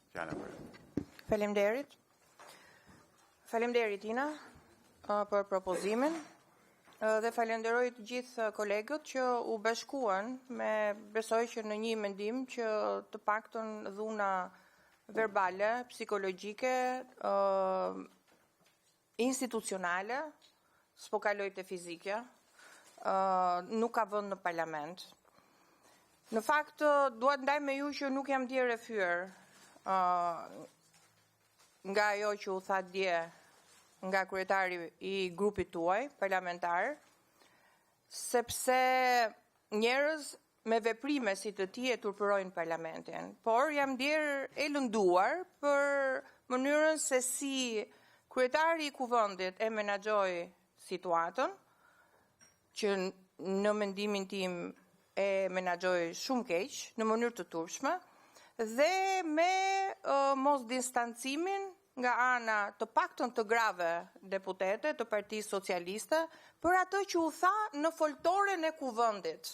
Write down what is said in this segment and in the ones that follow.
Fjala për. Faleminderit. Faleminderit Ina për propozimin dhe falenderoj të gjithë kolegët që u bashkuan me besoj që në një mendim që të paktën dhuna verbale, psikologjike, institucionale, s'po kaloj te fizike, nuk ka vënd në parlament. Në fakt, duhet ndaj me ju që nuk jam dje refyer nga ajo që u tha dje nga kryetari i grupit tuaj parlamentar, sepse njerëz me veprime si të ti e turpërojnë parlamentin, por jam djerë e lënduar për mënyrën se si kryetari i kuvendit e menaxhoi situatën, që në mendimin tim e menaxhoi shumë keq, në mënyrë të turpshme, dhe me mos distancimin nga ana të paktën të grave deputete të Partisë Socialiste për atë që u tha në foltoren e kuvendit,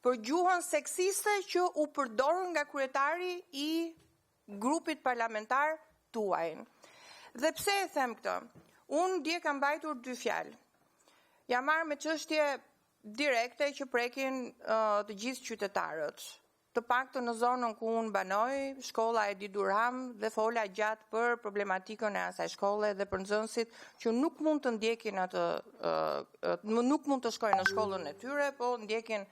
për gjuhën seksiste që u përdorën nga kryetari i grupit parlamentar tuaj. Dhe pse e them këtë? Unë dje kam mbajtur 2 fjalë. Jam marrë me çështje direkte që prekin të gjithë qytetarët. Të paktën në zonën ku unë banoj, shkolla e Edi Durham, dhe fola gjatë për problematikën e asaj shkolle dhe për nxënësit që nuk mund të ndjekin nuk mund të shkojnë në shkollën e tyre, po ndjekin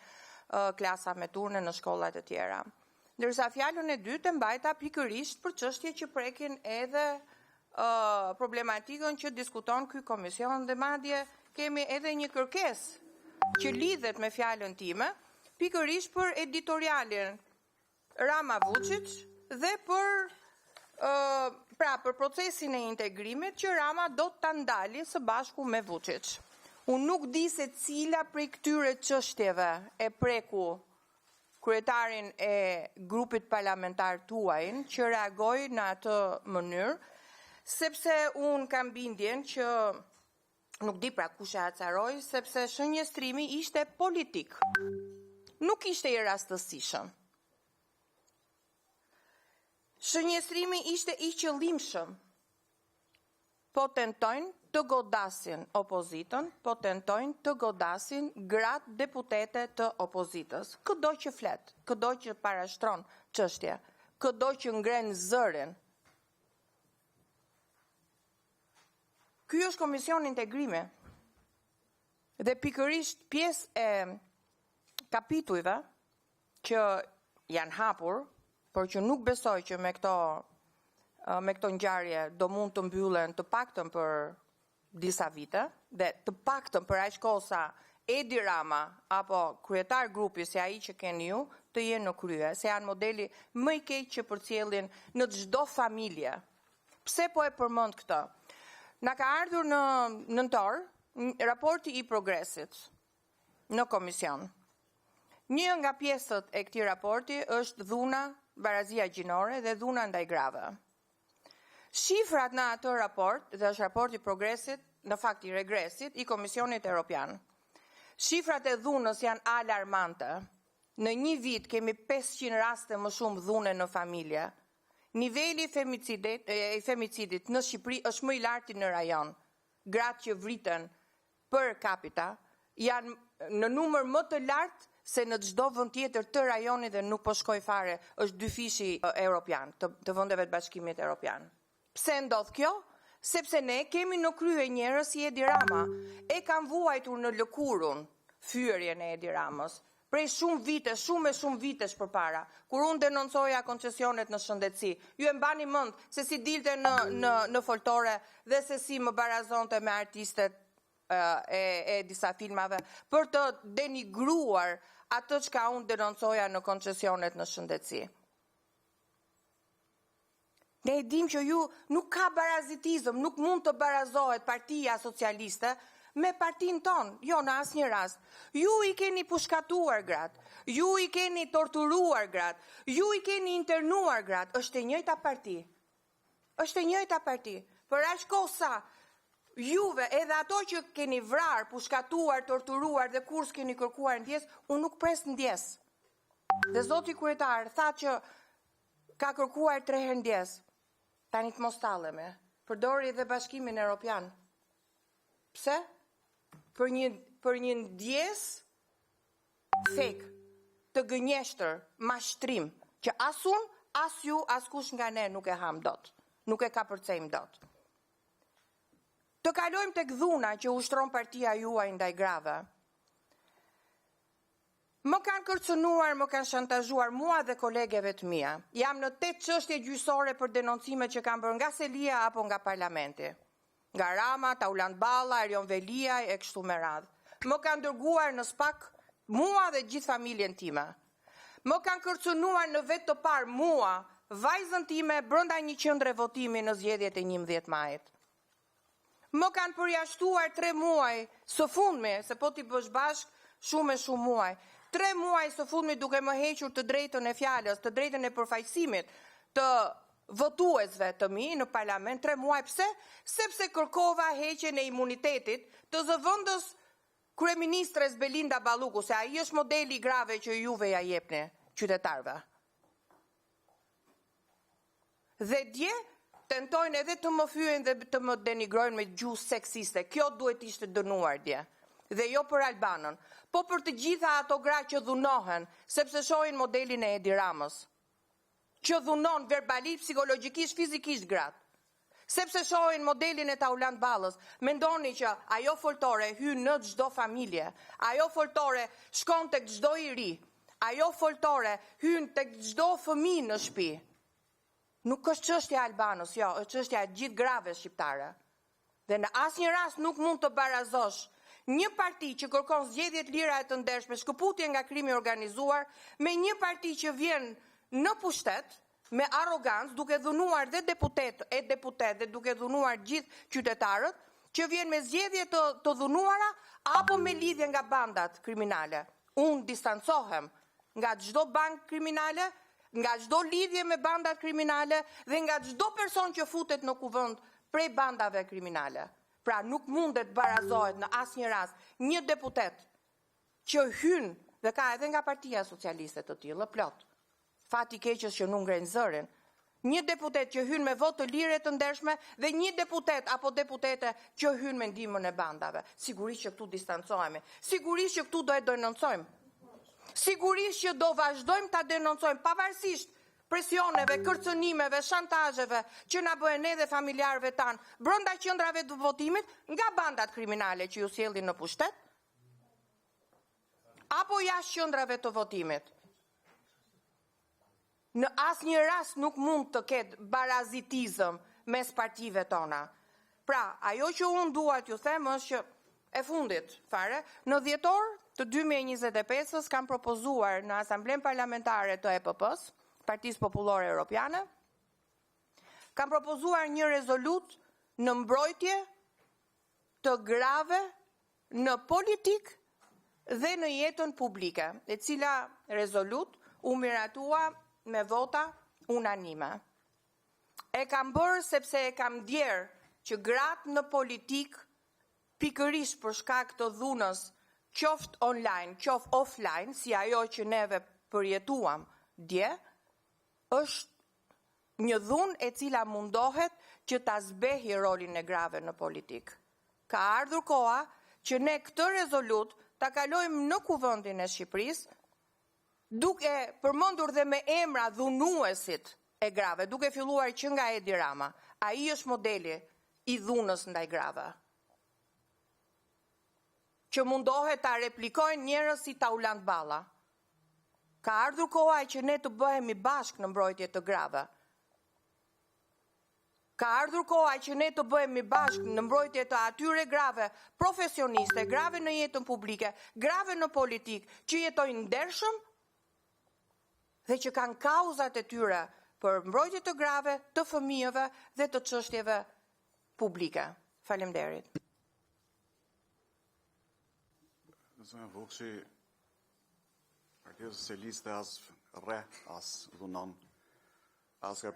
klasa me turne në shkollat e tjera. Ndërsa fjalën e dytë e mbajta pikërisht për çështje që prekin edhe problematikën që diskuton ky komision, dhe madje kemi edhe një kërkesë që lidhet me fjalën time, pikërisht për editorialin Rama Vučić dhe për procesin e integrimit që Rama do të ndali së bashku me Vučić. Unë nuk di se cila prej këtyre çështjeve e preku kryetarin e grupit parlamentar tuaj që reagoi në atë mënyrë, sepse unë kam bindjen që nuk di pra kush e acaroi, sepse shënjestrimi ishte politik. Nuk ishte i rastësishëm. Shënjestrimi ishte i qëllimshëm. Po tentojnë të godasin opozitën, po tentojnë të godasin gratë deputete të opozitës. Këdo që flet, këdo që parashtron çështje, këdo që ngren zërin. Ky është komision integrimi. Dhe pikërisht pjesë e kapitujve që janë hapur, por që nuk besoj që me këto ngjarje do mund të mbyllen të paktën për disa vite, dhe të paktën për aq kohë sa Edi Rama apo kryetar grupi si ai që keni ju të jenë në krye, se janë modeli më i keq që përcjellin në çdo familje. Pse po e përmend këtë? Na ka ardhur në nëntor raporti i progresit në komision. Një nga pjesët e këtij raporti është dhuna, barazia gjinore dhe dhuna ndaj grave. Shifrat në atë raport, dhe është raporti i progresit, në fakt i regresit, i Komisionit Evropian. Shifrat e dhunës janë alarmante. Në një vit kemi 500 raste më shumë dhune në familje. Niveli i femicidit në Shqipëri është më i lartë në rajon. Gratë që vriten per capita janë në numër më të lartë se në çdo vend tjetër të rajonit dhe nuk po shkoj fare, është 2 fishi europian, të vendeve të Bashkimit Evropian. Pse ndodh kjo? Sepse ne kemi në krye njerëz si Edi Rama, e kanë vuajtur në lëkurën fyerjen e Edi Ramës. Prej shumë vitesh përpara, kur unë denoncoja koncesionet në shëndetësi, ju e mbani mend se si dilte në foltore dhe se si më barazonte me artistet e disa filmave për të denigruar atë çka unë denoncoja në koncesionet në shëndetësi. Ne e dim që ju nuk ka barazitizëm, nuk mund të barazohet Partia Socialiste me partin ton, jo në asnjë rast. Ju i keni pushkatuar gratë, ju i keni torturuar gratë, ju i keni internuar gratë, është e njëjta parti. Është e njëjta parti. Për aq kohë sa juve, edhe ato që keni vrar, pushkatuar, torturuar dhe kur s'keni kërkuar ndjes, unë nuk pres ndjes. Dhe zoti kryetar tha që ka kërkuar 3 herë ndjes, tani të mos tallemi, përdori edhe Bashkimin Evropian. Pse? Për një ndjes fake, të gënjeshtër, mashtrim, që as unë, as ju, as kush nga ne nuk e ham dot, nuk e ka përcejm dot. Të kalojmë tek dhuna që ushtron partia juaj ndaj grave. Më kanë kërcënuar, më kanë shantazhuar mua dhe kolegeve të mia. Jam në 8 çështje gjyqësore për denoncime që kanë bërë nga Selia apo nga Parlamenti. Nga Rama, Tauland Balla, Erion Veliaj e kështu me radhë. Më kanë dërguar në SPAK mua dhe gjithë familjen time. Më kanë kërcënuar në vetë të parë mua, vajzën time brenda një qendre votimi në zgjedhjet e 11 majit. Më kanë përjashtuar 3 muaj së fundmi, se po t'i bësh bashk shumë e shumë muaj. 3 muaj së fundmi duke më hequr të drejtën e fjalës, të drejtën e përfaqësimit të votuesve të mi në parlament. 3 muaj pse? Sepse kërkova heqjen e imunitetit të zëvendës kryeministres Belinda Balluku, se ai është modeli grave që juve ja jepni qytetarëve. Dhe dje tentojnë edhe të më fyen dhe të më denigrojnë me gjuhë seksiste. Kjo duhet ishte dënuar dje. Dhe jo për Albanën, po për të gjitha ato gra që dhunohen, sepse shohin modelin e Edi Ramës, që dhunon verbalisht, psikologjikisht, fizikisht gratë. Sepse shohin modelin e Tauland Ballës, mendoni që ajo foltore hyn në çdo familje, ajo foltore shkon tek çdo i ri, ajo foltore hyn tek çdo fëmijë në shtëpi. Nuk është çështja e Albanës, jo, është çështja e gjithë grave shqiptare. Dhe në asnjë rast nuk mund të barazosh një parti që kërkon zgjedhje të lira e të ndershme, shkëputje nga krimi organizuar, me një parti që vjen në pushtet me arrogancë, duke dhunuar dhe deputet dhe duke dhunuar gjithë qytetarët, që vjen me zgjedhje të dhunuara apo me lidhje nga bandat kriminale. Unë distancohem nga çdo bandë kriminale, nga çdo lidhje me bandat kriminale dhe nga çdo person që futet në kuvend prej bandave kriminale. Pra nuk mundet barazohet në asnjë rast një deputet që hyn dhe ka edhe nga Partia Socialiste të tillë plot. Fati keqës që nuk ngren zërin. Një deputet që hyn me votë të lire të ndershme dhe një deputet apo deputete që hyn me ndihmën e bandave. Sigurisht që këtu distancohemi. Sigurisht që këtu do e denoncojmë. Sigurisht që do vazhdojmë ta denoncojmë pavarësisht presioneve, kërcënimeve, shantazheve që na bëhen edhe familjarëve tanë brenda qendrave të votimit nga bandat kriminale që ju sjellin në pushtet apo jashtë qendrave të votimit. Në asnjë rast nuk mund të ketë barazitizëm mes partive tona. Pra, ajo që unë dua t'ju them është që e fundit fare, në dhjetor të 2025-s kam propozuar në Asamblenë Parlamentare të EPP-s, Partisë Popullore Europiane, kam propozuar një rezolut në mbrojtje të grave në politik dhe në jetën publike, e cila rezolut u miratua me vota unanime. E kam bërë sepse e kam djerë që gratë në politik, pikërisht për shkak të dhunës, qoftë online, qoftë offline, si ajo që neve përjetuam dje, është një dhunë e cila mundohet që ta zbehi rolin e grave në politik. Ka ardhur koha që ne këtë rezolut ta kalojmë në kuvendin e Shqipërisë, duke përmendur dhe me emra dhunuesit e grave, duke filluar që nga Edi Rama. Ai është modeli i dhunës ndaj grave. Që mundohet ta replikojnë njerëz si Tauland Balla. Ka ardhur koha që ne të bëhemi bashkë në mbrojtje të grave. Ka ardhur koha që ne të bëhemi bashkë në mbrojtje të atyre grave profesioniste, grave në jetën publike, grave në politik, që jetojnë ndershëm dhe që kanë kauzat e tyre për mbrojtje të grave, të fëmijëve dhe të çështjeve publike. Faleminderit. Zonë Vukshi, Partia Socialiste as rre, as dhunon, as ka